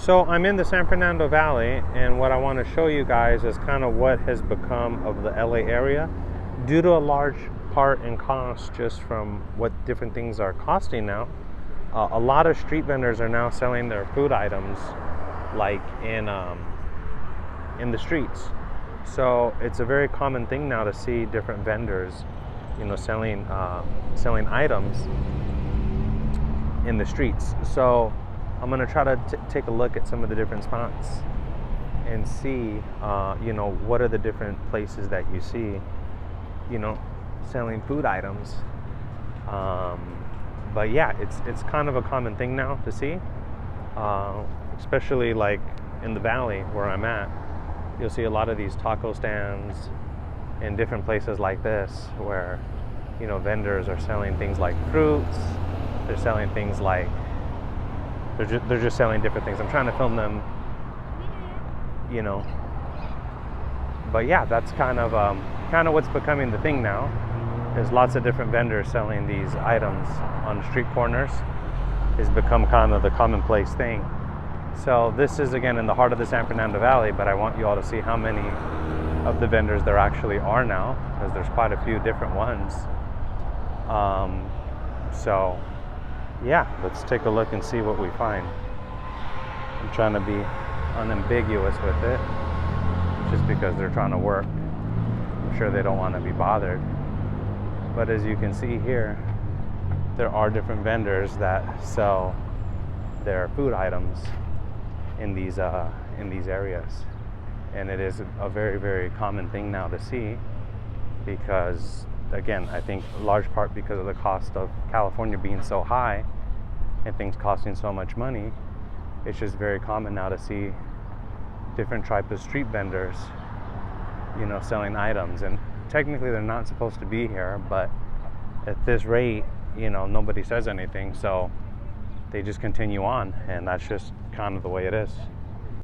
So I'm in the San Fernando Valley, and what I want to show you guys is kind of what has become of the LA area due to a large part in cost just from what different things are costing now. A lot of street vendors are now selling their food items like in the streets. So it's a very common thing now to see different vendors, selling items in the streets. So I'm gonna try to take a look at some of the different spots and see, what are the different places that you see, selling food items. But yeah, it's kind of a common thing now to see, especially like in the valley where I'm at. You'll see a lot of these taco stands in different places like this where, vendors are selling things like fruits. They're selling things like, they're just selling different things. I'm trying to film them, But yeah, that's kind of what's becoming the thing now. There's lots of different vendors selling these items on street corners. It's become kind of the commonplace thing. So this is again in the heart of the San Fernando Valley, but I want you all to see how many of the vendors there actually are now, because there's quite a few different ones. So yeah, let's take a look and see what we find. I'm trying to be unambiguous with it, just because they're trying to work. I'm sure they don't want to be bothered. But as you can see here, there are different vendors that sell their food items in these areas, and it is a very, very common thing now to see, because again, I think a large part because of the cost of California being so high and things costing so much money. It's just very common now to see different types of street vendors, selling items. And technically they're not supposed to be here, but at this rate, nobody says anything, so they just continue on, and that's just kind of the way it is.